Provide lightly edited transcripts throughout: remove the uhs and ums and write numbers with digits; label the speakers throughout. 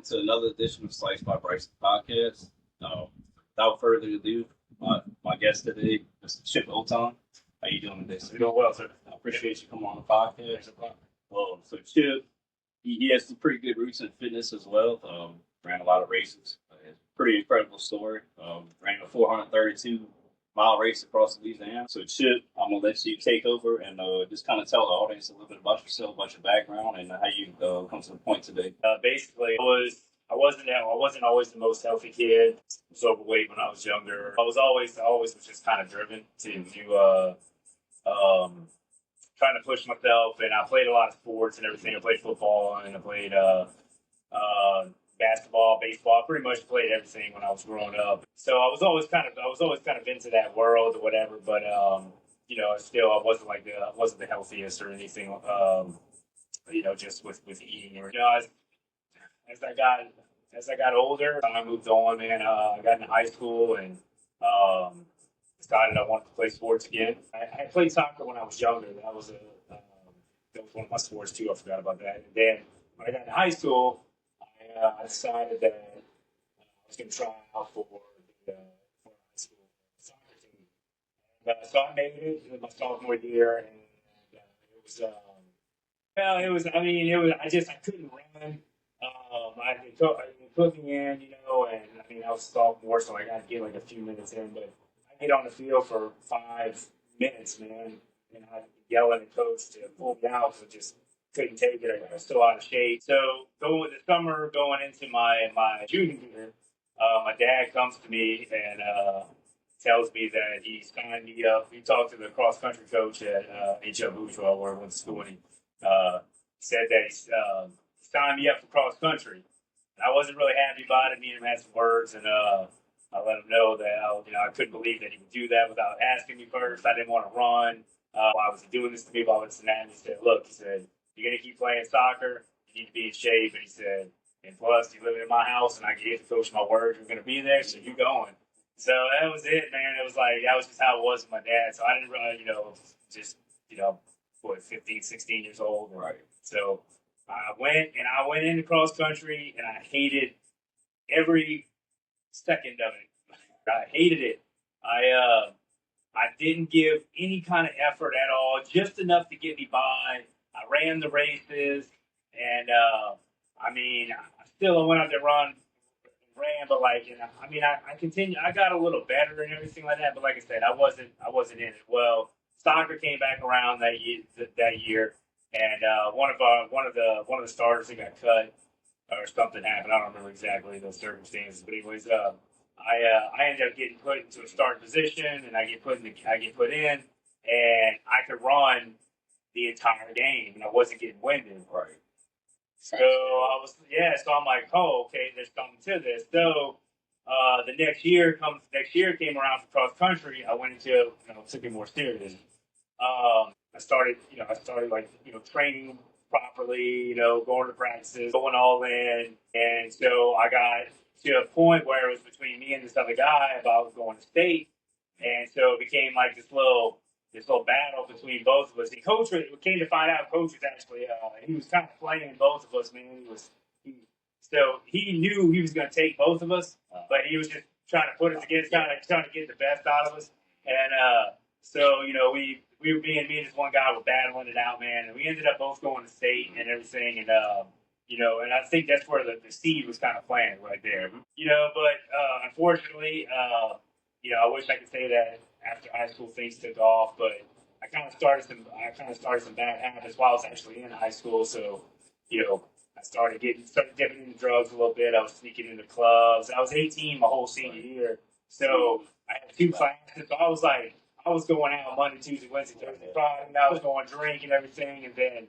Speaker 1: to another edition of Slice by Bryce podcast. Without further ado, my guest today, Mr. Chip Autin. How you doing today, sir?
Speaker 2: Doing well, sir.
Speaker 1: I appreciate you coming on the podcast. So Chip, he has some pretty good roots in fitness as well. Ran a lot of races. Pretty incredible story. Ran a 432-mile race across Louisiana. So Chip, I'm gonna let you take over and just kind of tell the audience a little bit about yourself, about your background, and how you come to the point today.
Speaker 2: Basically, I wasn't always the most healthy kid. I was overweight when I was younger. I always was just kind of driven to trying to push myself, and I played a lot of sports and everything. I played football and I played basketball, baseball. I pretty much played everything when I was growing up. So I was always kind of into that world or whatever. But still I wasn't the healthiest or anything. Just with eating or as I got older, I moved on, man. I got into high school and decided I wanted to play sports again. I played soccer when I was younger. That was one of my sports too. I forgot about that. And then when I got into high school, I decided that I was going to try out for the high school soccer team. And, so I made it in my sophomore year, and it was. I couldn't run. They put me in, and I was a sophomore, so I got to get like a few minutes in, but I get on the field for 5 minutes, man, and I yell at the coach to pull me out, so just couldn't take it. I was still out of shape. So going into my junior year, my dad comes to me and tells me that he signed me up. He talked to the cross country coach at Houma, where I went to school, and he said that he signed me up for cross country. And I wasn't really happy about it. Me and him had some words, and I let him know that I couldn't believe that he would do that without asking me first. I didn't want to run. Why was he doing this to me? Why was that? And he said, "Look," he said, "you're gonna keep playing soccer. You need to be in shape." And he said, "And plus, you live in my house, and I gave the coach my word. You're gonna be there, so you going." So that was it, man. It was like that was just how it was with my dad. So I didn't really, just 15, 16 years old,
Speaker 1: right?
Speaker 2: So I went into cross country, and I hated every second of it. I hated it. I didn't give any kind of effort at all, just enough to get me by. I ran the races, and I still went out there ran, but I continued. I got a little better and everything like that, but like I said, I wasn't in it. Well, soccer came back around that year, and one of the starters that got cut or something happened. I don't remember exactly the circumstances, but anyways, I ended up getting put into a starting position, and I get put in, and I could run the entire game, and I wasn't getting winded.
Speaker 1: Right.
Speaker 2: So I'm like, oh, okay, there's something to this. So the next year came around for cross country. I went into took it more serious. I started training properly, going to practices, going all in, and so I got to a point where it was between me and this other guy about going to state, and so it became like this little battle between both of us. The coach came to find out, coach was actually he was kind of playing both of us, man. He knew he was going to take both of us, but he was just trying to put us against, trying to get the best out of us, and we were me and this one guy were battling it out, man, and we ended up both going to state and everything, and and I think that's where the seed was kind of planted right there. But unfortunately, I wish I could say that after high school things took off, but I kind of started some bad habits while I was actually in high school. So, I started dipping into drugs a little bit. I was sneaking into clubs. I was 18 my whole senior year, so I had 2 classes. So I was going out Monday, Tuesday, Wednesday, Thursday, Friday. And I was going to drink and everything, and then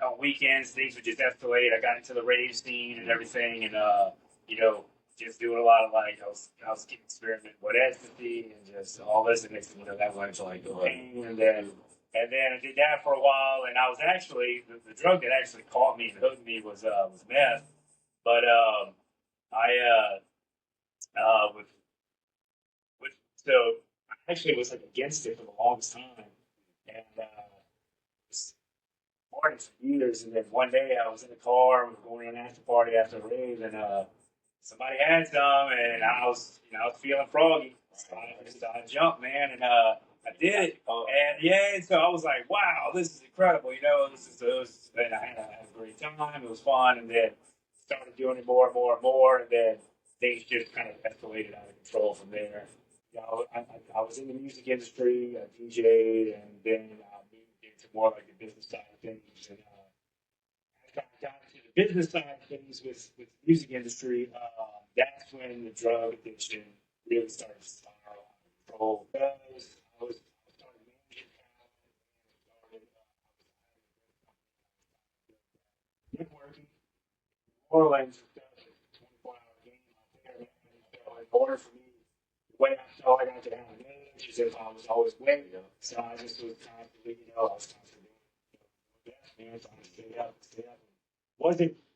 Speaker 2: on weekends things would just escalate. I got into the rave scene and everything, and just doing a lot of I was getting experimenting with ecstasy and just all this, and next thing that went to cocaine, and then I did that for a while, and I was actually the drug that actually caught me and hooked me was meth, but so I actually was against it for the longest time, and parties for years, and then one day I was in the car, we were going to an after party after a rave, and somebody had some, and I was feeling froggy. So I jumped, man, and I did it. And yeah, and so I was like, wow, this is incredible. And I had a great time. It was fun, and then started doing it more and more and more, and then things just kind of escalated out of control from there. I was in the music industry, I DJ'd, and then I moved into more like the business side of things. And after I got into the business side of things with the music industry, that's when the drug addiction really started to spiral out of control. Because I started managing talent, and networking, New Orleans, stuff, it's a 24-hour game out there. And so in order for me, the way I felt like I could have an edge is if I was always winning. So I just was constantly, I was constantly doing best, man, trying to stay up, stay up.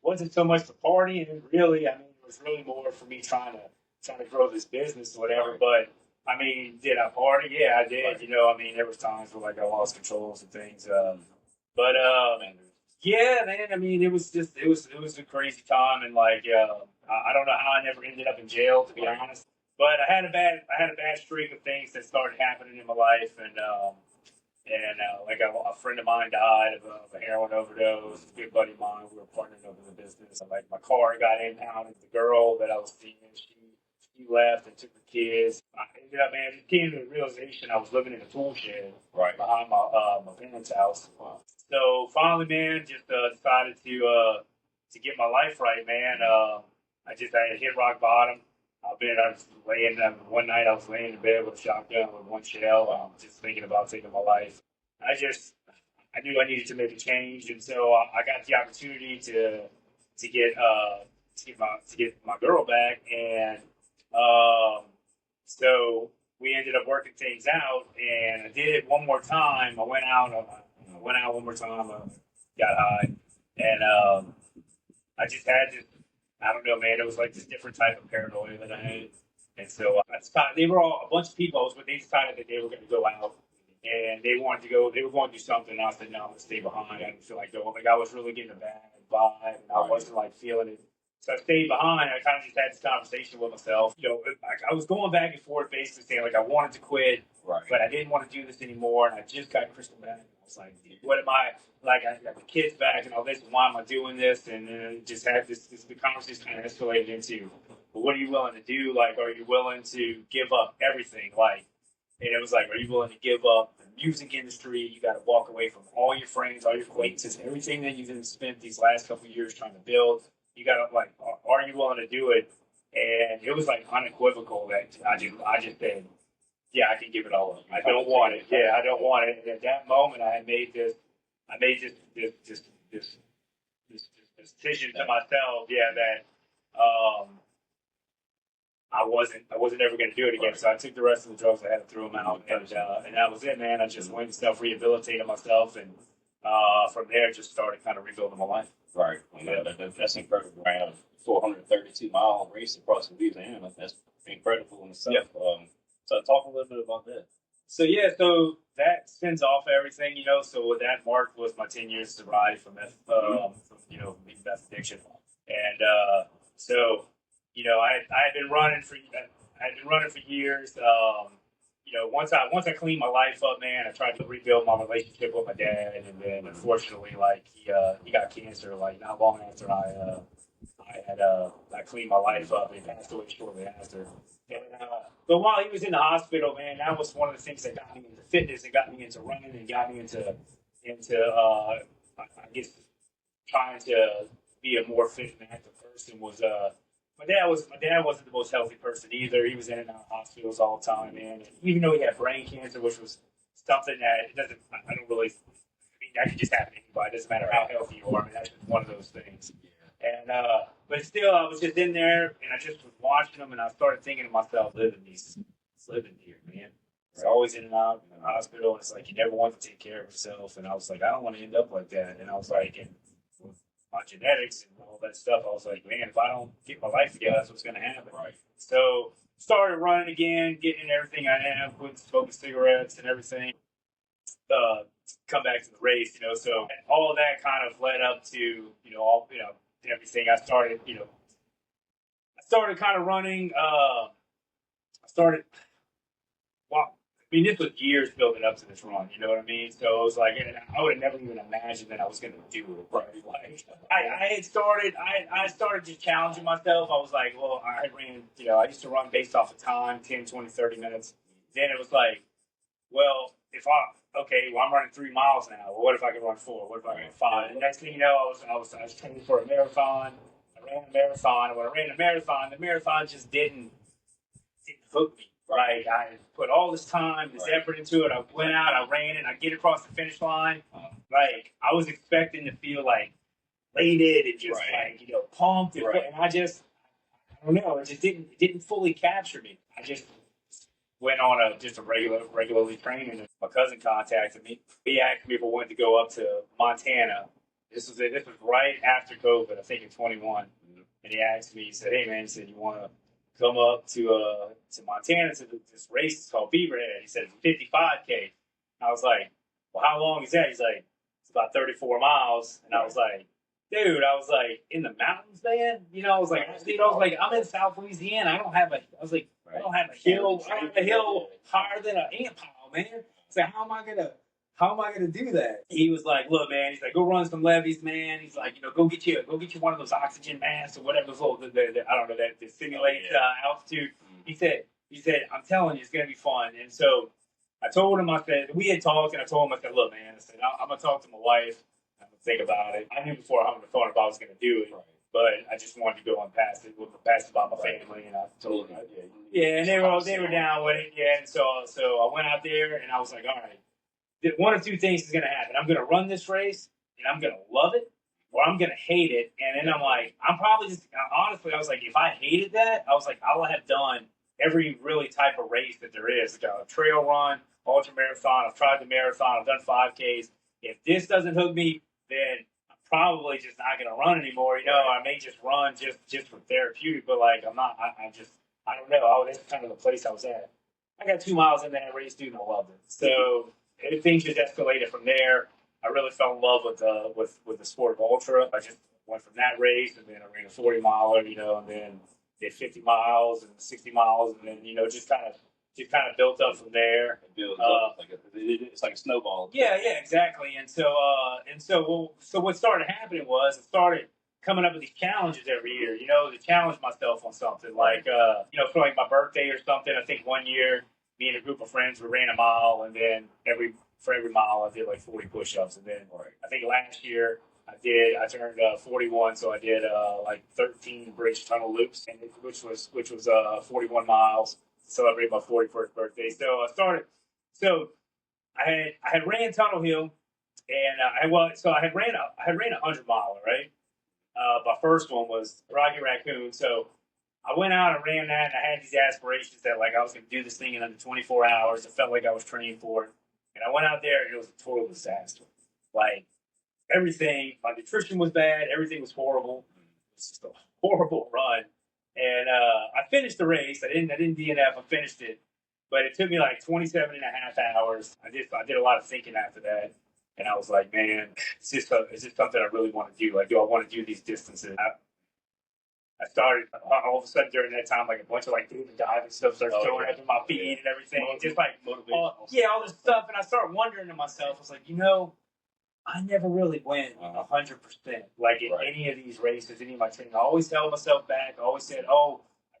Speaker 2: Wasn't so much the partying, really. I mean, it was really more for me trying to grow this business or whatever. But I mean, did I party? Yeah, I did. I mean, there was times where like I lost control of some things. But yeah, man. I mean, it was a crazy time, and like I don't know how I never ended up in jail, to be honest. But I had a bad streak of things that started happening in my life, and like a friend of mine died of a heroin overdose. A good buddy of mine, we were partnering up in the business. And like my car got impounded. The girl that I was seeing, she left and took the kids. I ended up, man, it came to the realization I was living in a tool shed behind my parents' house. So finally, man, just decided to get my life right, man. I hit rock bottom. One night I was laying in bed with a shotgun with one shell, just thinking about taking my life. I knew I needed to make a change, and so I got the opportunity to get my girl back, and so we ended up working things out, and I did it one more time. I went out one more time, got high, and I just had to. I don't know, man. It was like this different type of paranoia that I had. And so they were all a bunch of people. But they decided that they were going to go out and they wanted to go. They were going to do something. And I said, no, I'm going to stay behind. I didn't feel like going. Like I was really getting a bad vibe, and I wasn't like feeling it. So I stayed behind. I kind of just had this conversation with myself. I was going back and forth, basically saying like I wanted to quit, but I didn't want to do this anymore. And I just got Crystal back. I was like, what am I? Like I got the kids back and all this. Why am I doing this? And then just had the conversation kind of escalated into, well, what are you willing to do? Like, are you willing to give up everything? Like, and it was like, are you willing to give up the music industry? You got to walk away from all your friends, all your acquaintances, everything that you've spent these last couple of years trying to build. You got to like, are you willing to do it? And it was like unequivocal that I just said, yeah, I can give it all up. I don't want it. Yeah, I don't want it. And at that moment, I made this decision to myself. Yeah, that I wasn't ever going to do it again. So I took the rest of the drugs I had and threw them out, and that was it, man. I just went and self-rehabilitated myself, and from there, just started kind of rebuilding my life.
Speaker 1: Right. Yeah, that's incredible. Ran a 432-mile race across Louisiana. That's incredible in itself.
Speaker 2: Yep.
Speaker 1: So talk a little bit about that.
Speaker 2: So that sends off everything, So what that marked was my 10 years sobriety from meth addiction, and I had been running for years. Once I cleaned my life up, man, I tried to rebuild my relationship with my dad, and then unfortunately, like he got cancer, like not long after I cleaned my life up. He passed away shortly after. And, but while he was in the hospital, man, that was one of the things that got me into fitness and got me into running and got me into I guess trying to be a more fit and active person. Was my dad wasn't the most healthy person either. He was in and out of hospitals all the time, man. And even though he had brain cancer, which was something that I don't really. I mean, that could just happen to anybody. It doesn't matter how healthy you are. I mean, that's just one of those things. And but still, I was just in there, and I just was watching them, and I started thinking to myself, living here, man. It's always in and out in the hospital, and it's like you never want to take care of yourself. And I was like, I don't want to end up like that. And I was like, and with my genetics and all that stuff, I was like, man, if I don't get my life together, that's what's going to happen.
Speaker 1: Right.
Speaker 2: So started running again, getting everything I have, quit smoking cigarettes and everything. come back to the race, so all of that kind of led up to, everything. I started kind of running, I started, well, I mean, this was years building up to this run, you know what I mean? So it was like, I would have never even imagined that I was going to do it. Right? Like, I started just challenging myself. I was like, well, I ran, I used to run based off of time, 10, 20, 30 minutes. Then it was like, well, I'm running 3 miles now. Well, what if I can run 4? What if I can run 5? And next thing you know, I was training for a marathon. I ran a marathon. And when I ran the marathon just didn't hook me. Right. I put all this time, this effort into it. I went out, I ran it, I get across the finish line. Like, I was expecting to feel like elated and just pumped. And I don't know, it didn't fully capture me. I just went on a regularly training. My cousin contacted me. He asked me if I wanted to go up to Montana. This was right after COVID, I think in 21. And he asked me, he said, "Hey man," he said, "you want to come up to Montana to this race? It's called Beaverhead." He said, "It's 55K." I was like, "Well, how long is that?" He's like, "It's about 34 miles." And I was like, "Dude," I was like, "in the mountains, man?" I was like, "I'm in South Louisiana. I don't have a hill. I don't have a hill higher than an ant pile, man. So how am I gonna do that?" He was like, "Look, man," he's like, "go run some levies, man." He's like, go get you one of those oxygen masks or whatever those little, I don't know, that simulate altitude." He said, "I'm telling you, it's gonna be fun." And so I told him, I said, we had talked, and I told him, I said, "Look, man," I said, "I'm gonna talk to my wife. I'm gonna think about it." I knew before I hung the phone if I was gonna do it. Right. But I just wanted to go on past it about my family, and I told them, and they were down with it, And so I went out there, and I was like, all right, one of two things is going to happen. I'm going to run this race, and I'm going to love it, or I'm going to hate it. And then I'm like, I'm probably just, honestly, I was like, if I hated that, I was like, I'll have done every really type of race that there is. Like a trail run, ultra marathon. I've tried the marathon. I've done 5Ks. If this doesn't hook me, then I'm probably just not going to run anymore. I may just run just for therapeutic, but like, I'm not, I don't know. That's kind of the place I was at. I got 2 miles in that race, dude, and I loved it. So things just escalated from there. I really fell in love with the sport of ultra. I just went from that race, and then I ran a 40 miler, and then did 50 miles and 60 miles, and then just kind of built up from there.
Speaker 1: It builds up it's like a snowball.
Speaker 2: Yeah, exactly. And so what started happening was I started coming up with these challenges every year, to challenge myself on something like, for like my birthday or something. I think one year, me and a group of friends, we ran a mile, and then for every mile, I did like 40 push-ups. And then I think last year I turned 41, so I did like 13 bridge tunnel loops, and which was 41 miles to celebrate my 41st birthday. So I had ran Tunnel Hill, and I had ran a 100 miler, right? My first one was Rocky Raccoon. So I went out and ran that, and I had these aspirations that like I was going to do this thing in under 24 hours. It felt like I was training for it. And I went out there, and it was a total disaster. Like, everything, my nutrition was bad. Everything was horrible. It was just a horrible run. And I finished the race. I didn't DNF. I finished it. But it took me like 27 and a half hours. I did a lot of thinking after that. And I was like, man, is this something I really want to do? Like, do I want to do these distances? I started all of a sudden during that time, like a bunch of like doing the diving stuff started showing up in my feed and everything. And just like, all this stuff. And I started wondering to myself, I was like, I never really went 100%. Like in any of these races, any of my training, I always held myself back. I always said, "Oh, I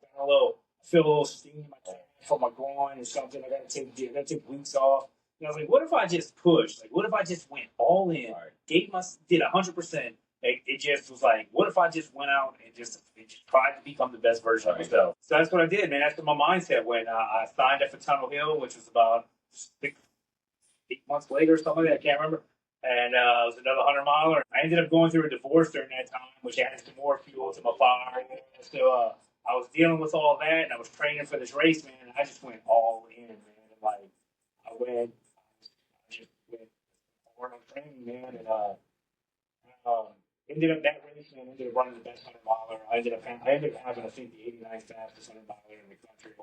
Speaker 2: feel a little steam in my chest from my groin or something. I got to take weeks off." And I was like, "What if I just pushed? Like, what if I just went all in? Did 100%? It just was like, what if I just went out and just tried to become the best version of myself?" So that's what I did, man. That's what my mindset went. I signed up for Tunnel Hill, which was about 8 months later or something like that. I can't remember. And it was another 100 miler. I ended up going through a divorce during that time, which added some more fuel to my fire. So I was dealing with all that, and I was training for this race, man. And I just went all in, man. And like I just went hard on training, man. And ended up that race, man. Ended up running the best 100 miler. I ended up having, I think, the 89th fastest 100 miler in the country.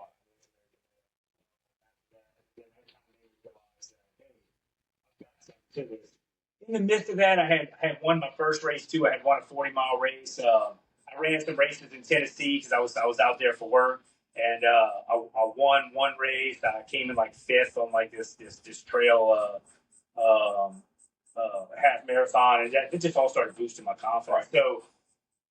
Speaker 2: to this. In the midst of that, I had won my first race too. I had won a 40-mile race. I ran some races in Tennessee because I was out there for work, and I won one race. I came in like fifth on like this trail half marathon, and that it just all started boosting my confidence.
Speaker 1: Right.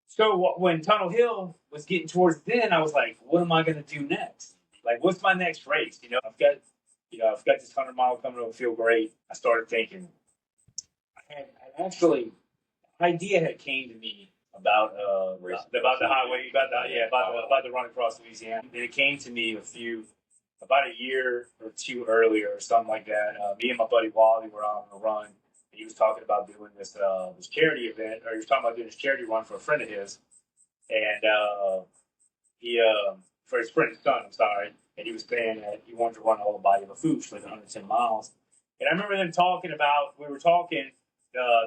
Speaker 2: So when Tunnel Hill was getting towards the end, I was like, what am I going to do next? Like, what's my next race? I've got this 100-mile coming to feel great. I started thinking, I actually, idea had came to me about the highway, about the run across Louisiana. And it came to me about a year or two earlier, or something like that. Me and my buddy Wally were on a run. He was talking about doing this charity event, or he was talking about doing this charity run for a friend of his, and for his friend's son. I'm sorry, and he was saying that he wanted to run all the body of a foosh, like 110 miles. And I remember them talking about. We were talking.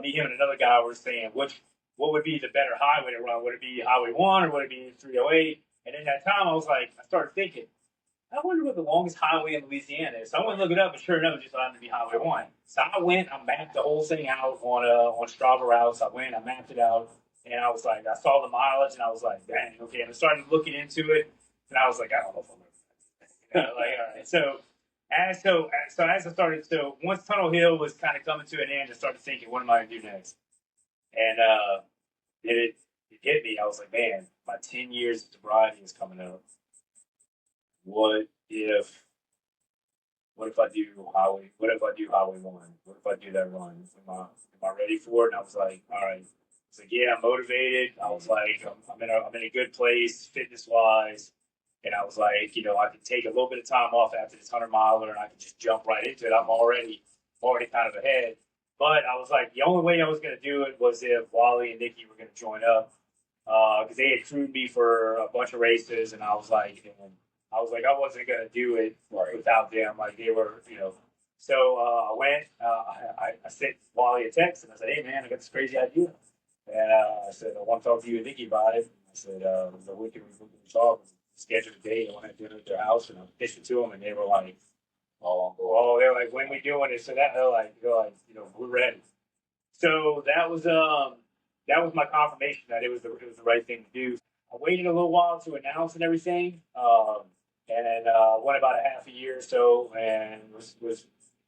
Speaker 2: Me, him, and another guy were saying what would be the better highway to run? Would it be Highway 1 or would it be 308? And in that time, I started thinking, I wonder what the longest highway in Louisiana is. So I went to look it up, and sure enough, it just happened to be Highway 1. So I mapped the whole thing out on Strava routes. I mapped it out, and I was like, I saw the mileage, and I was like, dang, okay. And I started looking into it, and I was like, I don't know if I'm going to all right. So once Tunnel Hill was kind of coming to an end, I started thinking, what am I going to do next? And it hit me. I was like, man, my 10 years of sobriety is coming up. What if I do Highway 1? What if I do that run? Am I ready for it? And I was like, all right. It's like, yeah, I'm motivated. I was like, I'm in a good place fitness wise. And I was like, I can take a little bit of time off after this 100-miler, and I can just jump right into it. I'm already kind of ahead. But I was like, the only way I was going to do it was if Wally and Nikki were going to join up, because they had crewed me for a bunch of races, and I was like, I wasn't going to do it without them. Like they were, So I went. I sent Wally a text, and I said, hey man, I got this crazy idea. And I said, I want to talk to you and Nikki about it. I said, we can talk. Scheduled a date. I went to dinner at their house, and I pitched it to them, and they were like, "Oh, they're like, when we doing it?" So they're like, we're ready. So that was my confirmation that it was the right thing to do. I waited a little while to announce and everything, and then went about a half a year or so, and was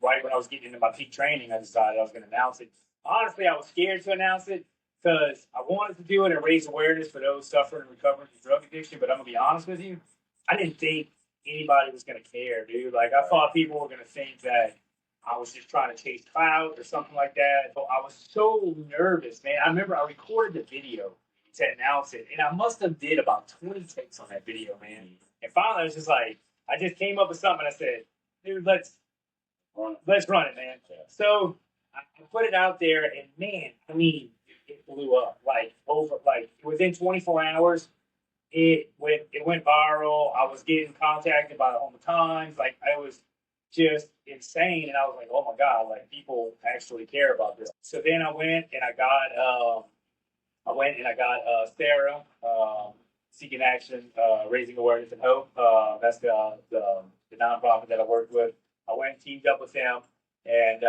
Speaker 2: right when I was getting into my peak training. I decided I was going to announce it. Honestly, I was scared to announce it, because I wanted to do it and raise awareness for those suffering and recovering from drug addiction. But I'm going to be honest with you, I didn't think anybody was going to care, dude. Like, I thought people were going to think that I was just trying to chase clout or something like that. So I was so nervous, man. I remember I recorded the video to announce it, and I must have did about 20 takes on that video, man. And finally, I was just like, I just came up with something, and I said, dude, let's run it, man. Yeah. So I put it out there, and man, I mean, it blew up within 24 hours. It went viral. I was getting contacted by the Houma Times. Like, it was just insane. And I was like, oh my God, like people actually care about this. So then I went and I got Sarah, Seeking Action, Raising Awareness and Hope. That's the nonprofit that I worked with. I went and teamed up with them, and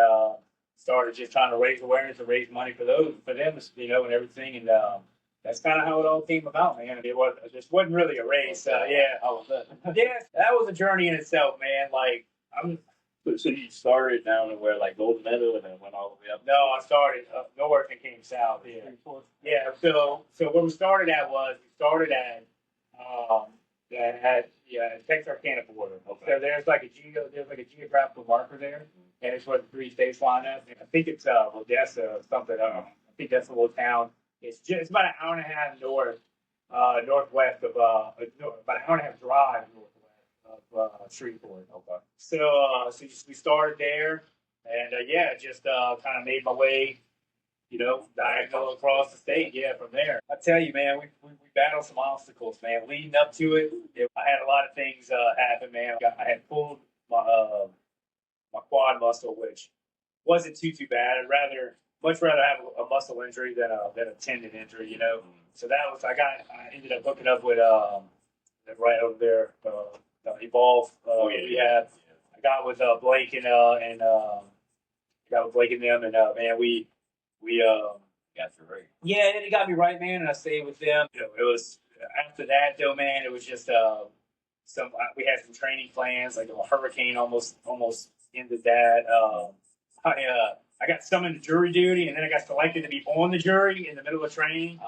Speaker 2: started just trying to raise awareness and raise money for them, and everything. And that's kind of how it all came about, man. It just wasn't really a race. Yeah.
Speaker 1: How was that?
Speaker 2: Yeah, that was a journey in itself, man. Like,
Speaker 1: So you started down to where like gold medal and then went all the way up?
Speaker 2: No, I started north and came south. Yeah. Yeah. So where we started at Texarkana border. Okay. So there's like a geographical marker there, and it's where the three states line up. And I think it's Odessa or something. I think that's a little town. It's about an hour and a half northwest of about an hour and a half drive northwest of Shreveport. Okay. So we started there, and just kind of made my way, diagonal across the state. Yeah, from there. I tell you, man, we battled some obstacles, man. Leading up to it, I had a lot of things happen, man. I had pulled my quad muscle, which wasn't too bad. I'd much rather have a muscle injury than a tendon injury, So that was I ended up hooking up with right over there, Evolve rehab. I got with Blake and got with Blake and them, and man, we
Speaker 1: Got you right.
Speaker 2: yeah, and it got me right, man, and I stayed with them. You know, it was after that though, man. It was just some we had some training plans, like a hurricane almost ended that. I got summoned to jury duty, and then I got selected to be on the jury in the middle of training,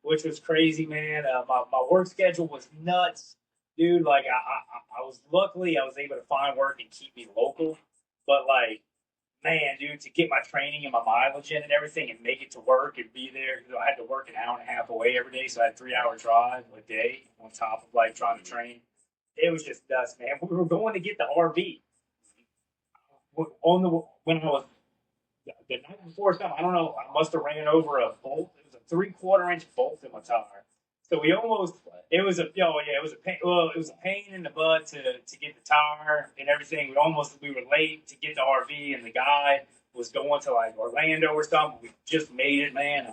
Speaker 2: which was crazy, man. My work schedule was nuts, dude. Like I was luckily I was able to find work and keep me local, but like man, dude, to get my training and my mileage in and everything and make it to work and be there. You know, I had to work an hour and a half away every day, so I had a 3 hour drive a day on top of like trying to train. It was just nuts, man. We were going to get the RV on the when I was the night before or something. I don't know. I must have ran over a bolt. It was a 3/4 inch bolt in my tire. So we almost. It was a it was a pain. Well, it was a pain in the butt to get the tire and everything. We were late to get the RV, and the guy was going to like Orlando or something. We just made it, man.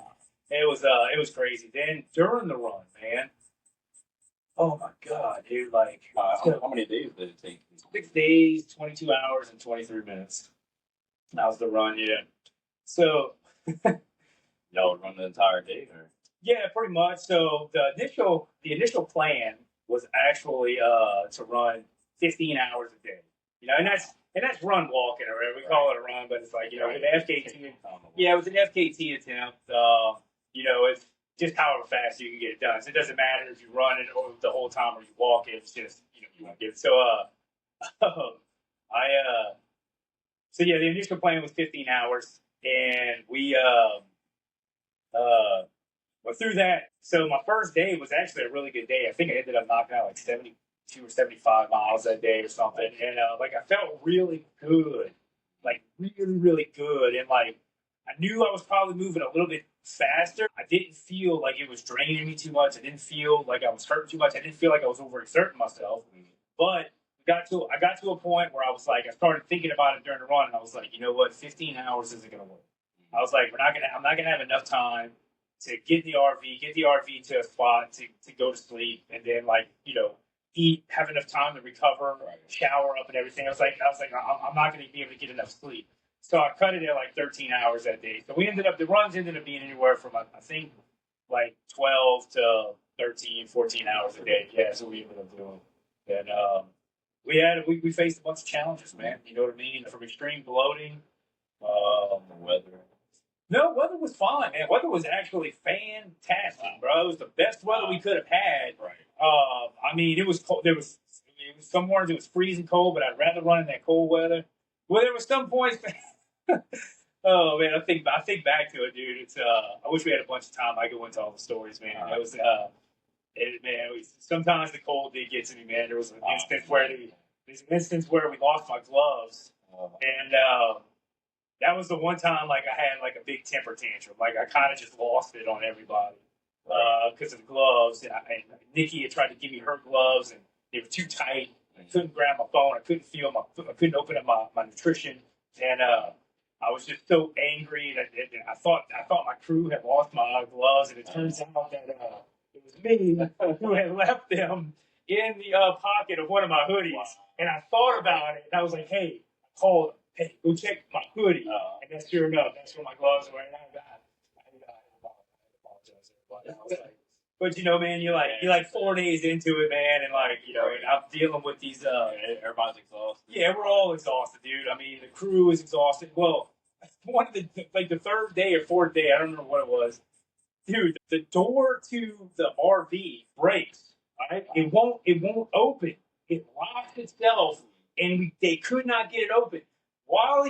Speaker 2: It was crazy. Then during the run, man. Oh my god, dude! Like
Speaker 1: How many days did it take?
Speaker 2: 6 days, 22 hours, and 23 minutes. That was the run, yeah. So
Speaker 1: Y'all run the entire day, or?
Speaker 2: yeah, pretty much. So the initial plan was actually to run 15 hours a day. You know, and that's run walking or whatever we call it a run, but it's like with the FKT. Yeah, it was an FKT attempt. You know, it's just however fast you can get it done. So it doesn't matter if you run it or the whole time or you walk it. It's just you want to get it. So so yeah, the initial plan was 15 hours, and we went through that. So my first day was actually a really good day. I think I ended up knocking out like 72 or 75 miles that day or something, and like I felt really good, like really good, and like I knew I was probably moving a little bit faster. I didn't feel like it was draining me too much. I didn't feel like I was hurting too much. I didn't feel like I was overexerting myself, but I got to a point where I was like, I started thinking about it during the run, and I was like, you know what, 15 hours isn't gonna work. I was like, I'm not gonna have enough time to get the RV to a spot to go to sleep, and then like eat, have enough time to recover, shower up, and everything. I was like, I'm not gonna be able to get enough sleep. So I cut it at like 13 hours that day. So the runs ended up being anywhere from I think like 12 to 13, 14 hours a day. Yeah, that's what we ended up doing. And we faced a bunch of challenges, man. You know what I mean? From extreme bloating,
Speaker 1: Weather.
Speaker 2: no, weather was fine, man. Weather was actually fantastic, bro. It was the best weather we could have had.
Speaker 1: Right.
Speaker 2: I mean, it was cold. It was some mornings it was freezing cold, but I'd rather run in that cold weather. Well, there was some points. Oh man, I think back to it, dude. It's I wish we had a bunch of time. I go into all the stories, man. It was sometimes the cold did get to me, man. There was an instance where we lost my gloves, and that was the one time like I had like a big temper tantrum. Like I kind of just lost it on everybody because of the gloves. And Nikki had tried to give me her gloves, and they were too tight. I couldn't grab my phone. I couldn't I couldn't open up my nutrition, and I was just so angry. And I thought my crew had lost my gloves, and it turns out that it was me who had left them in the pocket of one of my hoodies. And I thought about it, and I was like, hey, I called, hey, go check my hoodie. And that's sure enough, that's where my gloves were. And I apologize, everybody. I was like, but man, you're like 4 days into it, man, and like and I'm dealing with these.
Speaker 1: Everybody's exhausted.
Speaker 2: Yeah, we're all exhausted, dude. I mean, the crew is exhausted. Well, one of the third day or fourth day, I don't remember what it was. Dude, the door to the RV breaks. Right, it won't open. It locks itself, and they could not get it open. While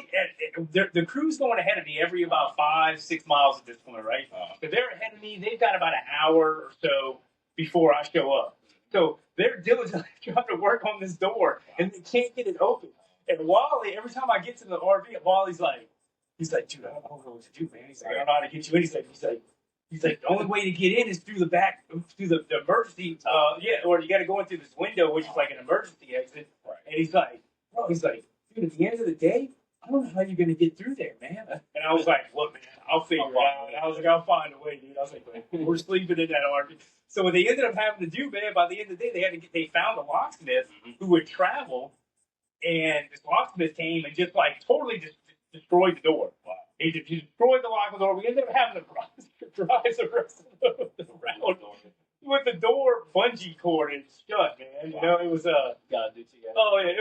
Speaker 2: the crew's going ahead of me every about 5-6 miles at this point, right? So they're ahead of me. They've got about an hour or so before I show up. So they're diligently trying to work on this door, and they can't get it open. And Wally, every time I get to the RV, Wally's like, dude, I don't know what to do, man. He's like, I don't know how to get you in. He's like, the only way to get in is through the back, through the emergency, or you got to go in through this window, which is like an emergency exit. Right. And he's like, dude, at the end of the day, I don't know how you're going to get through there, man. And I was like, look, man, I'll figure it out. And I was like, I'll find a way, dude. I was like, we're sleeping in that RV. So what they ended up having to do, man, by the end of the day, they found a locksmith who would travel, and this locksmith came and just like totally just destroyed the door. Wow. He destroyed the locker door. We ended up having to drive the rest of the round with the door bungee corded shut, man. You know, it was
Speaker 1: Gotta do together.
Speaker 2: oh yeah,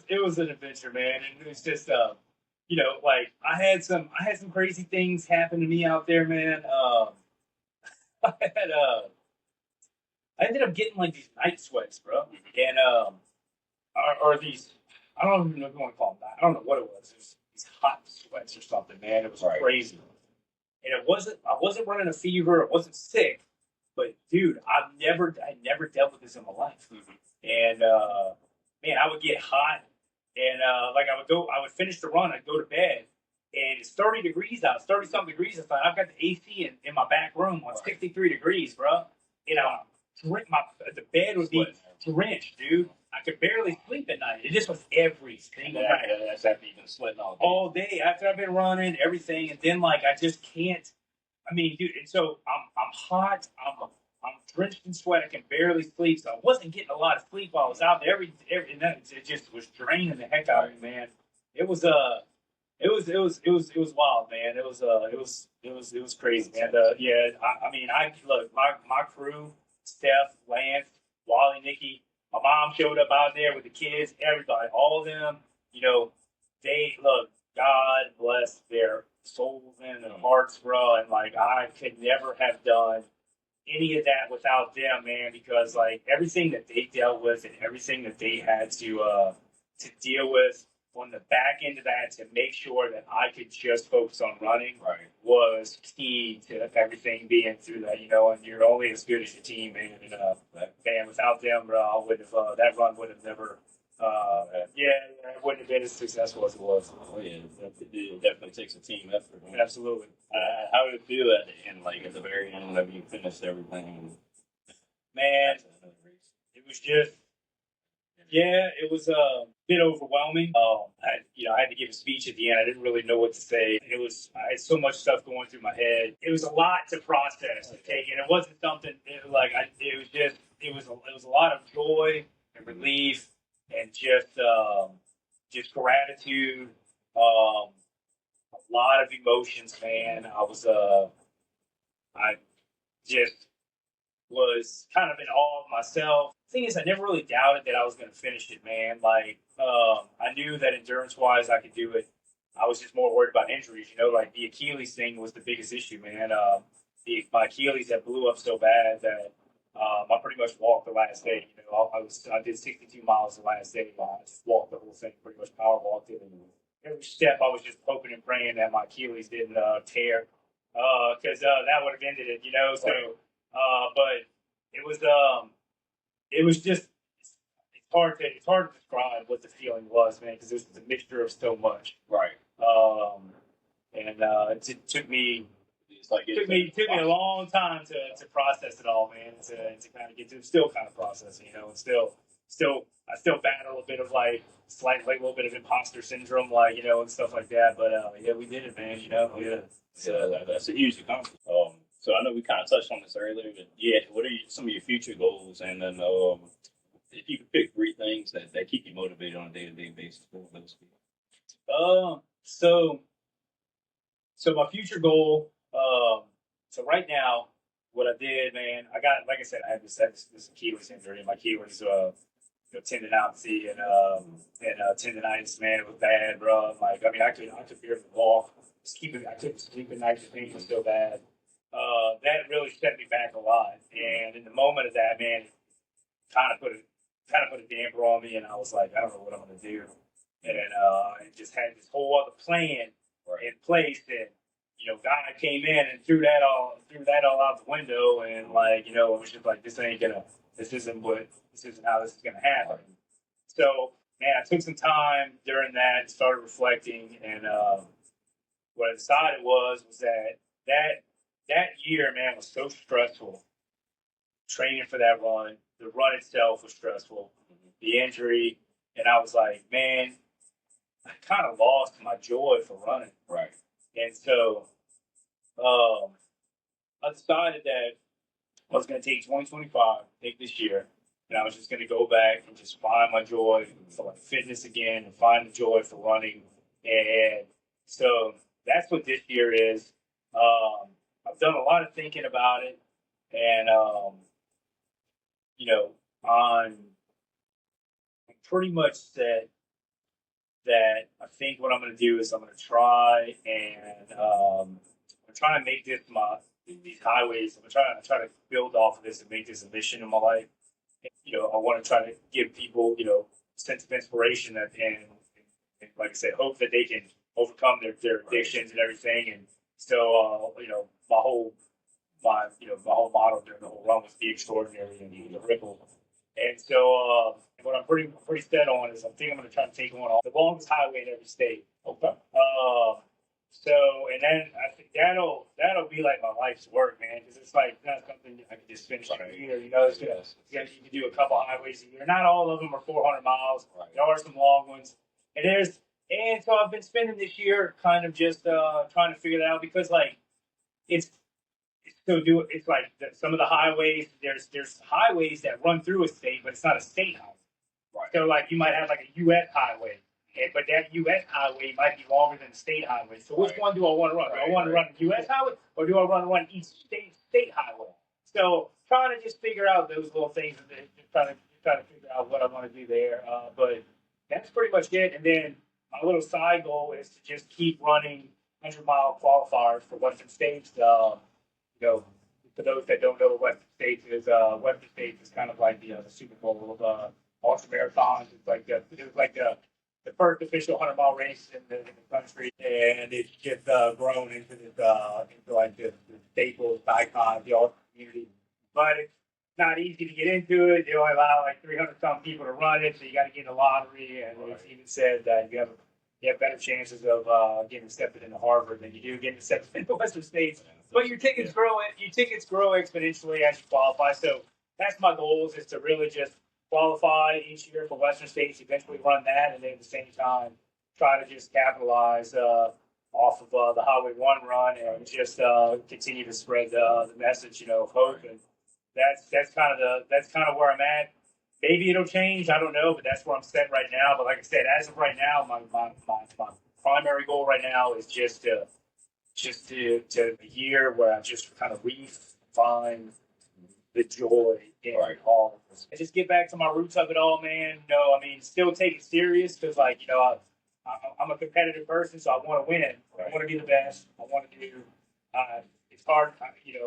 Speaker 2: it was an adventure, man, and it was just you know, like I had some crazy things happen to me out there, man. I had I ended up getting like these night sweats, bro, and or these I don't even know if you want to call them that. I don't know what it was. It was these hot sweats or something, man. It was crazy, and I wasn't running a fever. I wasn't sick, but dude, I never dealt with this in my life, and man, I would get hot, and like I would finish the run, I'd go to bed, and it's 30 degrees out, 30 something degrees outside. I've got the AC in my back room on 63 degrees, bro. You know, the bed would be drenched, dude. I could barely sleep at night. It just was every single night.
Speaker 1: That's after you've been sweating
Speaker 2: all day after I've been running everything, and then like I just can't. I mean, dude, and so I'm hot. I'm drenched in sweat. I can barely sleep, so I wasn't getting a lot of sleep while I was out there. And that, it just was draining the heck out of me, man. It was it was wild, man. It was crazy, man. Yeah, I mean, I look my crew, Steph, Lance, Wally, Nikki. My mom showed up out there with the kids, everybody, all of them. You know, they look. God bless their souls and their hearts, bro. And like, I could never have done any of that without them, man. Because like everything that they dealt with and everything that they had to deal with on the back end of that to make sure that I could just focus on running was key to everything being through that, you know, and you're only as good as your team, man. And, man, without them, bro, I would have, that run would have never, it wouldn't have been as successful as it was.
Speaker 1: Oh, yeah, it definitely takes a team effort. Man.
Speaker 2: Absolutely.
Speaker 1: How did it feel at the end, like at the very end, whenever you finished everything?
Speaker 2: Man, it was just, it was a bit overwhelming. I had to give a speech at the end. I didn't really know what to say. I had so much stuff going through my head. It was a lot to process and take, and it wasn't something it was a lot of joy and relief and just gratitude. A lot of emotions, man. I just was kind of in awe of myself. Thing is, I never really doubted that I was going to finish it, man. Like, I knew that endurance-wise I could do it. I was just more worried about injuries, you know. Like the Achilles thing was the biggest issue, man. My Achilles that blew up so bad that I pretty much walked the last day. You know, I did 62 miles the last day. I just walked the whole thing, pretty much power walked it. And every step, I was just hoping and praying that my Achilles didn't tear, because that would have ended it, you know. So, but it was just it's hard to describe what the feeling was, man, because it was a mixture of so much. And it took me a long time to process it all, man. To kind of get to still kind of processing, you know, and still I still battle a bit of like a little bit of imposter syndrome, like, you know, and stuff like that. But yeah, we did it, man. You know,
Speaker 1: that's a huge accomplishment. So I know we kind of touched on this earlier, but yeah, what are some of your future goals? And then if you could pick 3 things that keep you motivated on a day-to-day basis, what would those be?
Speaker 2: So my future goal. So right now, what I did, man, I got, like I said, I had this Achilles injury, and my Achilles, tendinopathy and tendonitis, man, it was bad, bro. Like, I mean, I could barely walk. I couldn't sleep at night. The pain was so bad. That really set me back a lot. And in the moment of that, man, kind of put a damper on me, and I was like, I don't know what I'm gonna do. And I just had this whole other plan in place that, you know, God came in and threw that all out the window, and like, you know, it was just like, this isn't how this is gonna happen. So, man, I took some time during that and started reflecting, and what I decided was that year, man, was so stressful. Training for that run, the run itself was stressful, the injury, and I was like, man, I kind of lost my joy for running. And so I decided that I was going to take 2025, take this year, and I was just going to go back and just find my joy for like fitness again and find the joy for running. And So that's what this year is. I've done a lot of thinking about it, and you know, I'm pretty much set that I think what I'm going to do is I'm going to try and I'm trying to make this my these highways. I'm try to build off of this and make this a mission in my life. I want to try to give people, a sense of inspiration and like I said, hope that they can overcome their addictions and everything. And so, my whole motto during the whole run was be extraordinary and the ripple. And so, what I'm pretty set on is I think I'm going to try to take on all the longest highway in every state.
Speaker 1: Okay.
Speaker 2: So, and then I think that'll be like my life's work, man, because it's like not something I can just finish in a year. It's you can do a couple highways a year. Not all of them are 400 miles.
Speaker 1: Right.
Speaker 2: There are some long ones, and so I've been spending this year kind of just trying to figure that out because like it's it's like some of the highways. There's highways that run through a state, but it's not a state highway.
Speaker 1: Right.
Speaker 2: So like you might have like a U.S. highway, but that U.S. highway might be longer than the state highway. So which one do I want to run? Do I want to run the U.S. highway or do I want to run each state highway? So trying to just figure out those little things and trying to figure out what I want to do there. But that's pretty much it. And then my little side goal is to just keep running 100-mile qualifiers for Western States. For those that don't know what Western States is kind of like the Super Bowl of ultra marathons. It was like the first official 100-mile race in the country, and it's just grown into this into like the staple icon of the ultra community. But it's not easy to get into it. They only allow like 300 some people to run it, so you got to get in the lottery. And it's even said that you have better chances of getting accepted into Harvard than you do getting accepted into Western States. But your tickets grow exponentially as you qualify. So that's my goals is to really just qualify each year for Western States, eventually run that, and then at the same time try to just capitalize off of the Highway 1 run and just continue to spread the message, of hope. And that's kind of where I'm at. Maybe it'll change. I don't know, but that's where I'm set right now. But like I said, as of right now, my primary goal right now is just to a year where I just kind of refine the joy in all of this. And just get back to my roots of it all, man. Still take it serious because, like, I'm a competitive person, so I want to win. I want to be the best. I want to do. It's hard,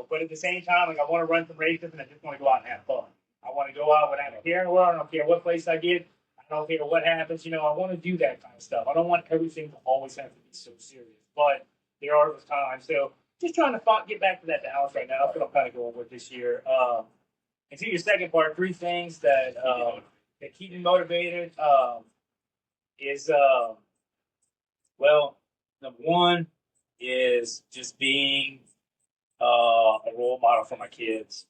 Speaker 2: but at the same time, like, I want to run some races and I just want to go out and have fun. I want to go out without a care in the world. I don't care what place I get. I don't care what happens. I want to do that kind of stuff. I don't want everything to always have to be so serious. But there are those times. So just trying to get back to that balance right now. That's what I'm kind of going with this year. And to your second part, 3 things that keep me motivated is, number 1 is just being a role model for my kids.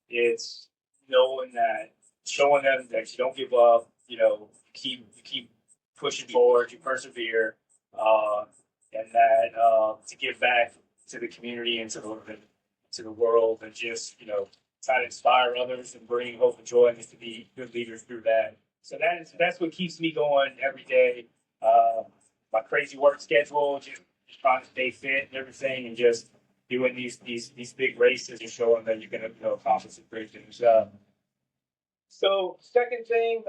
Speaker 2: It's knowing that, showing them that you don't give up. You keep pushing forward, you persevere, and that to give back to the community and to the world, and just try to inspire others and bring hope and joy, and just to be good leaders through that. So that's what keeps me going every day. My crazy work schedule, just trying to stay fit and everything, and just doing these big races and showing that you're going to accomplish some great things. So second thing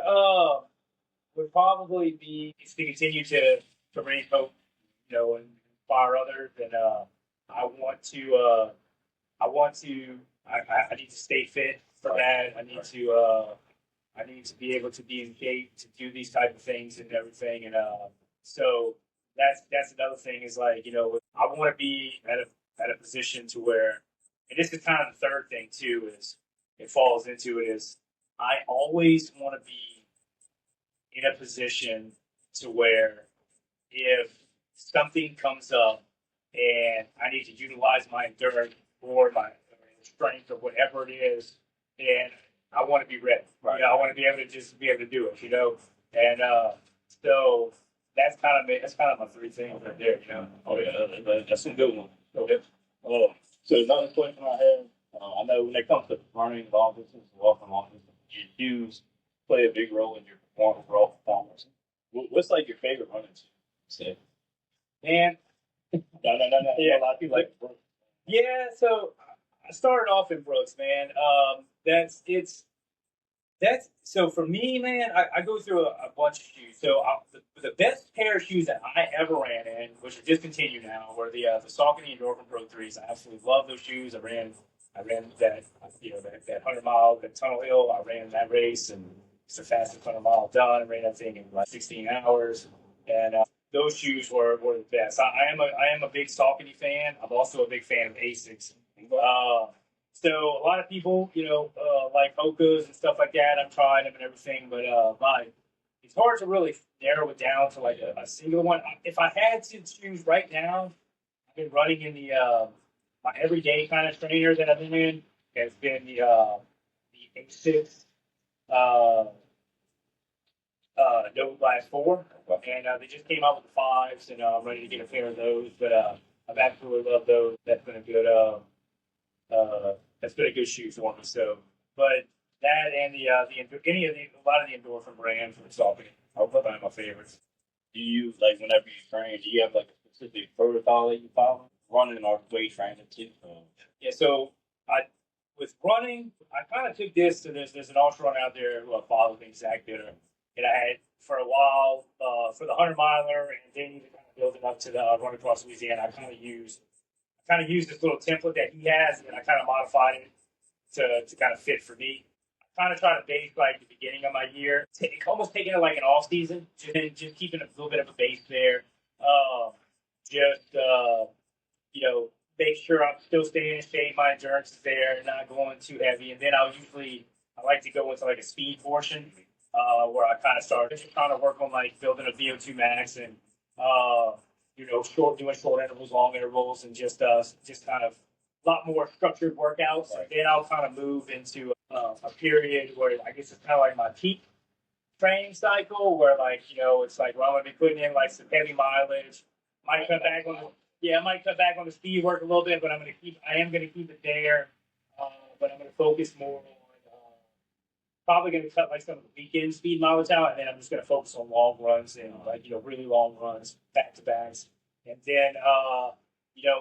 Speaker 2: would probably be to continue to raise hope, and inspire others. And I need to stay fit for that. I need to be able to be in shape to do these type of things and everything. And so that's another thing is like, I want to be at a position to where, and this is kind of the third thing too, is it falls into it is I always want to be in a position to where if something comes up and I need to utilize my endurance or my strength or whatever it is, then I want to be ready. Right. I want to be able to do it, And so that's kind of my 3 things right there,
Speaker 1: Oh yeah, that's a good one. So another question I have, I know when it comes to running long distance, walking long distance, your shoes play a big role in your overall performance. What's like your favorite running shoe?
Speaker 2: man.
Speaker 1: No.
Speaker 2: Yeah.
Speaker 1: A lot of people like Brooks.
Speaker 2: Yeah, so I started off in Brooks, man. That's so for me, man. I go through a bunch of shoes. So the best pair of shoes that I ever ran in, which are discontinued now, were the Saucony Endorphin Pro 3s. I absolutely love those shoes. I ran that that 100 mile that Tunnel Hill. I ran that race, and it's the fastest 100 mile done. I ran that thing in like 16 hours, and those shoes were the best. I am a big Saucony fan. I'm also a big fan of Asics. So a lot of people, like Hokas and stuff like that. I'm trying them and everything, but it's hard to really narrow it down to like a single one. If I had to choose right now, I've been running in my everyday kind of trainer that I've been in. Has been the A6 uh, No Blast 4, and they just came out with the fives, and I'm ready to get a pair of those. But I've absolutely loved those. That's been a good shoe for me. So, but that and a lot of the Endorphin brand from Saucony are probably my favorites.
Speaker 1: Do you like whenever you train? Do you have like a specific protocol that you follow? Running or weight training too?
Speaker 2: Yeah, so I with running, I kind of took this. So there's an ultra runner out there who I follow named Zach Bitter, and I had for a while for the 100 miler, and then even kind of building up to the run across Louisiana. I kind of used this little template that he has, and I kind of modified it to kind of fit for me. I kind of try to base like the beginning of my year, almost taking it like an off season, just keeping a little bit of a base there. Just make sure I'm still staying in shape, my endurance is there, not going too heavy, and then I like to go into like a speed portion where I kind of start just trying to work on like building a VO2 max and doing short intervals, long intervals, and just kind of a lot more structured workouts. Right. And then I'll kind of move into a period where I guess it's kind of like my peak training cycle, where it's like well, I'm gonna be putting in like some heavy mileage. I might cut back on the speed work a little bit, but I am gonna keep it there. But I'm gonna focus more on probably going to cut like some of the weekend speed mileage out, and then I'm just going to focus on long runs and really long runs, back to backs, and then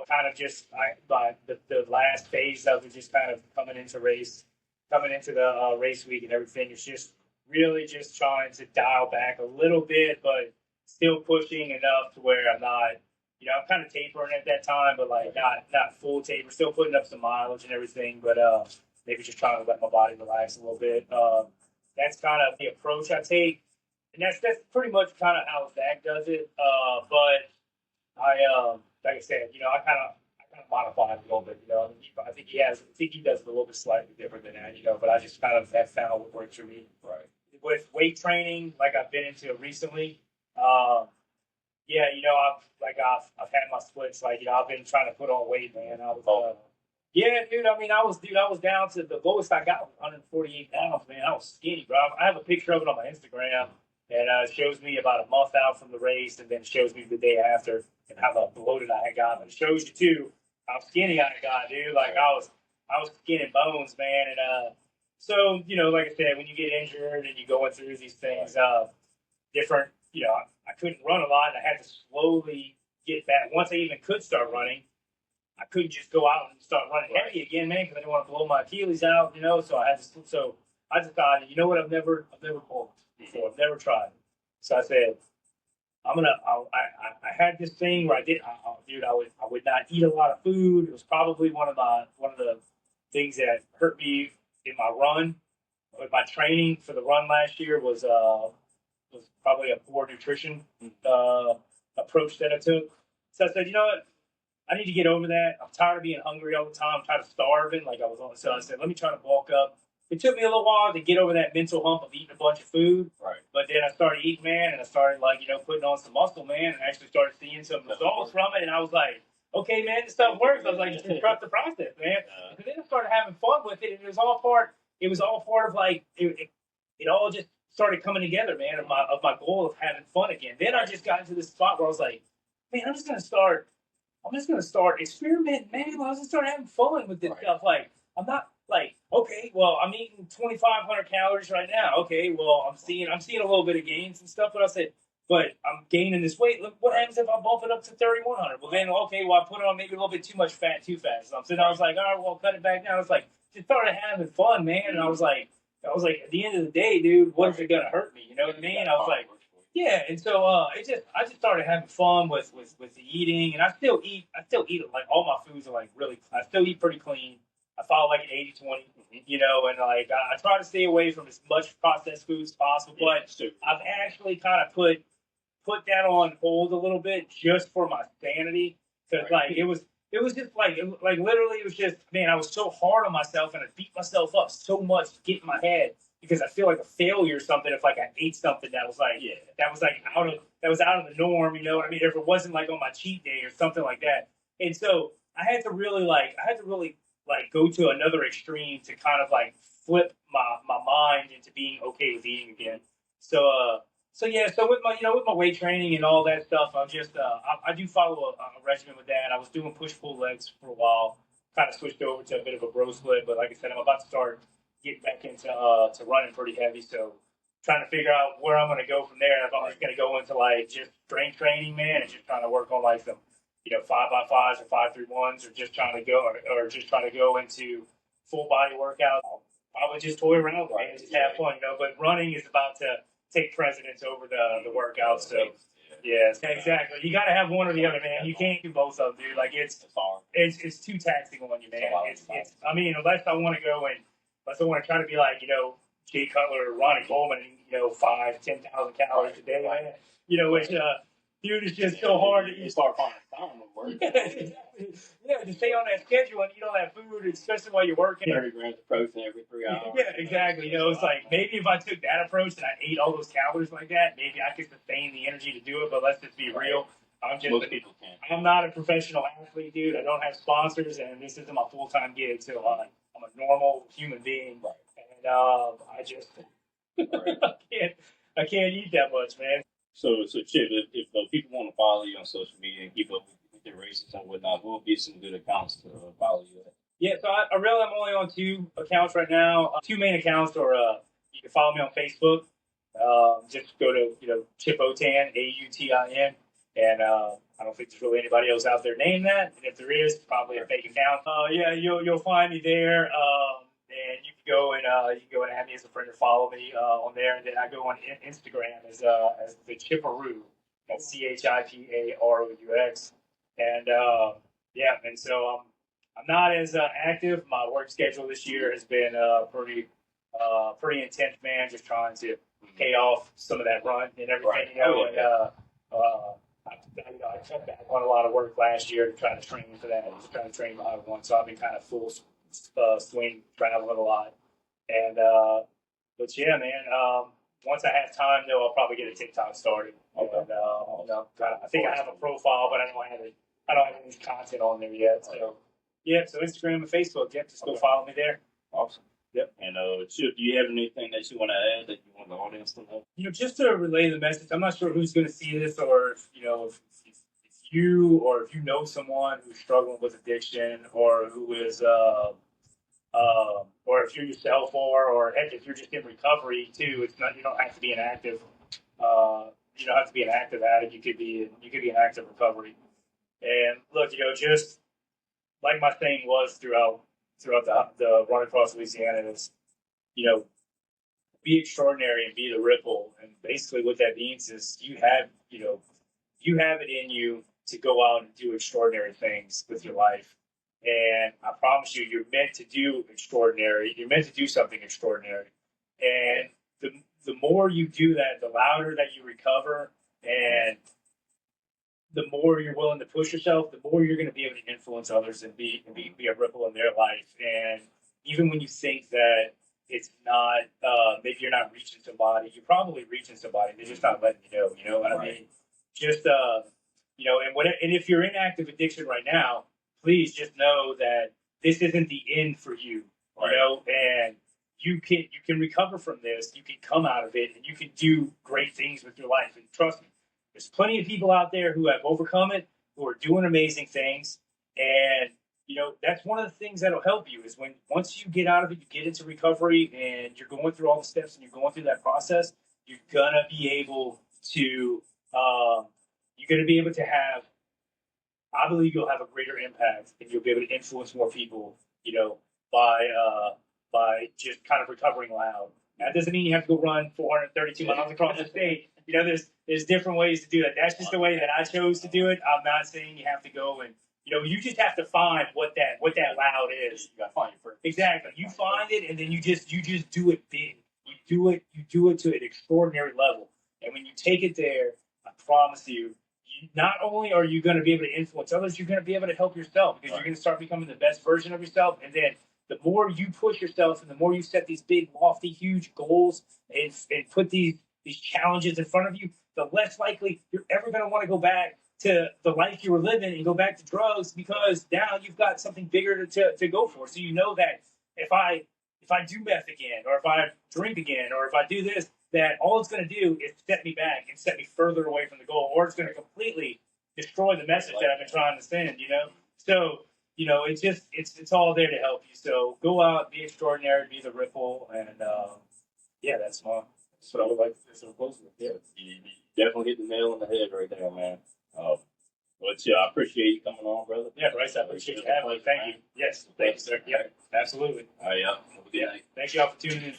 Speaker 2: kind of just by the last phase of it, just kind of coming into the race week and everything. It's just really just trying to dial back a little bit, but still pushing enough to where I'm not. I'm kind of tapering at that time, but like not full taper, still putting up some mileage and everything, but maybe just trying to let my body relax a little bit. That's kind of the approach I take, and that's pretty much kind of how Zach does it. But I, like I said, I kind of modify it a little bit. I think he does it a little bit slightly different than that. But I just kind of have found what works for me.
Speaker 1: Right.
Speaker 2: With weight training, like I've been into recently. I've had my splits. I've been trying to put on weight, man. Yeah, dude. I was down to the lowest I got was 148 pounds, man. I was skinny, bro. I have a picture of it on my Instagram, and it shows me about a month out from the race, and then it shows me the day after and how bloated I had got. But it shows you too how skinny I got, dude. Like I was skin and bones, man. And so like I said, when you get injured and you going through these things, different. I couldn't run a lot, and I had to slowly get back. Once I even could start running, I couldn't just go out and start running heavy again, man, because I didn't want to blow my Achilles out, So I decided, I've never pulled before, I've never tried. So I said, I had this thing where I would not eat a lot of food. It was probably one of the things that hurt me in my run. With my training for the run last year was probably a poor nutrition approach that I took. So I said, what? I need to get over that. I'm tired of being hungry all the time. I'm tired of starving like I was on. So I said, let me try to bulk up. It took me a little while to get over that mental hump of eating a bunch of food.
Speaker 1: Right.
Speaker 2: But then I started eating, man, and I started putting on some muscle, man, and actually started seeing some results from it. And I was like, okay, man, this stuff works. I was like, just trust the process, man. And then I started having fun with it, and it was all part of like it all just started coming together, man, of my goal of having fun again. Then I just got into this spot where I was like, man, I'm just gonna start experimenting, man. I was gonna start having fun with this stuff. Like, I'm not like, okay, well, I'm eating 2,500 calories right now. Okay, well, I'm seeing a little bit of gains and stuff. But I said, but I'm gaining this weight. Look, what happens if I bump it up to 3,100? Well, then, okay, well, I put on maybe a little bit too much fat too fast. So I was like, all right, well, cut it back down. I was like, just started having fun, man. And I was like, at the end of the day, dude, what is it gonna hurt me? You know what I mean? I was like, yeah. And so I just started having fun with the eating, and I still eat like all my foods are like really. I still eat pretty clean. I follow like an 80-20, you know, and like I try to stay away from as much processed foods as possible. But I've actually kind of put that on hold a little bit just for my sanity, because like it was just like like literally it was just, man, I was so hard on myself and I beat myself up so much to get in my head because I feel like a failure or something if like I ate something that was like out of the norm, you know what I mean? If it wasn't like on my cheat day or something like that. And so I had to really like go to another extreme to kind of like flip my mind into being okay with eating again. So so with my weight training and all that stuff, I do follow a regimen with that. I was doing push pull legs for a while, kind of switched over to a bit of a bro split, but like I said, I'm about to start getting back into to running pretty heavy. So trying to figure out where I'm going to go from there. If I'm just going to go into like just strength training, man, and just trying to work on like some 5x5s or 5-3-1s, or just trying to just trying to go into full body workouts. I would just toy around with it and just have fun, But running is about to take precedence over the workouts. So yeah, exactly. You got to have one or the other, man. You can't do both of them, dude. Like it's too taxing on you, man. I mean, unless I want to try to be like Jay Cutler or Ronnie Coleman, 5,000-10,000 calories a day, man. Which dude, it's just so hard to eat.
Speaker 1: Start finding time to work.
Speaker 2: Yeah, to stay on that schedule and eat all that food, especially while you're working.
Speaker 1: 30 grams of protein every 3 hours.
Speaker 2: Yeah, exactly. It's like maybe if I took that approach and I ate all those calories like that, maybe I could sustain the energy to do it. But let's just be real.
Speaker 1: Most people can't.
Speaker 2: I'm not a professional athlete, dude. I don't have sponsors, and this isn't my full-time gig. So I'm a normal human being, and I just I can't eat that much, man.
Speaker 1: So Chip, if people want to follow you on social media and keep up with your races and whatnot, what would be some good accounts to follow you at?
Speaker 2: Yeah, so I really am only on 2 accounts right now. 2 main accounts, or you can follow me on Facebook. Just go to Chip Autin, Autin, and I don't think there's really anybody else out there named that. And if there is, probably a fake account. Yeah, you'll find me there. And you can go and add me as a friend or follow me on there. And then I go on Instagram as the Chipperoo. That's CHIPAROUX. And and so I'm not as active. My work schedule this year has been pretty intense, man. Just trying to pay off some of that run and everything, I cut back on a lot of work last year to try to train for that. Just trying to train behind one, so I've been kind of full swing, traveling a lot. And but yeah, man. Once I have time, though, I'll probably get a TikTok started. Okay. And I think I have a profile, but I don't have any content on there yet. So so Instagram and Facebook. Yep, just go follow me there.
Speaker 1: Awesome. Yep. And Chip, do you have anything that you want to add that you want the audience to know?
Speaker 2: Just to relay the message. I'm not sure who's going to see this, or if you or if you know someone who's struggling with addiction, or who is or if you're yourself, or heck, if you're just in recovery too. It's not, you don't have to be an active addict. You could be an active recovery. And look, just like my thing was throughout the run across Louisiana is, be extraordinary and be the ripple. And basically what that means is you have it in you to go out and do extraordinary things with your life. And I promise you, you're meant to do extraordinary. You're meant to do something extraordinary. And the more you do that, the louder that you recover, and the more you're willing to push yourself, the more you're going to be able to influence others and be a ripple in their life. And even when you think that it's not, maybe you're not reaching somebody, you're probably reaching somebody. They're just not letting you know. You know what I mean? Just and if you're in active addiction right now, please just know that this isn't the end for you. And you can recover from this. You can come out of it, and you can do great things with your life. And trust me, there's plenty of people out there who have overcome it, who are doing amazing things. And, that's one of the things that'll help you is once you get out of it, you get into recovery and you're going through all the steps and you're going through that process, you're going to be able to you're going to be able to have. I believe you'll have a greater impact, and you'll be able to influence more people. By just kind of recovering loud. That doesn't mean you have to go run 432 miles across the state. There's different ways to do that. That's just the way that I chose to do it. I'm not saying you have to go and you just have to find what that loud is.
Speaker 1: You got to find it first.
Speaker 2: Exactly. You find it, and then you just do it big. You do it to an extraordinary level. And when you take it there, I promise you, not only are you going to be able to influence others, you're going to be able to help yourself because you're going to start becoming the best version of yourself. And then the more you push yourself and the more you set these big, lofty, huge goals and put these challenges in front of you, the less likely you're ever going to want to go back to the life you were living and go back to drugs because now you've got something bigger to go for. So you know that if I do meth again, or if I drink again, or if I do this, that all it's going to do is set me back and set me further away from the goal, or it's going to completely destroy the message that I've been trying to send, So, it's all there to help you. So go out, be extraordinary, be the ripple, and that's what I would like to close with.
Speaker 1: Yeah, you definitely hit the nail on the head right there, man. But yeah, I appreciate you coming on, brother.
Speaker 2: Yeah, Bryce, I appreciate you having me. Thank you. Yes, thank you, sir. Yeah, absolutely.
Speaker 1: All right, yeah. Have a good night.
Speaker 2: Thank you all for tuning in.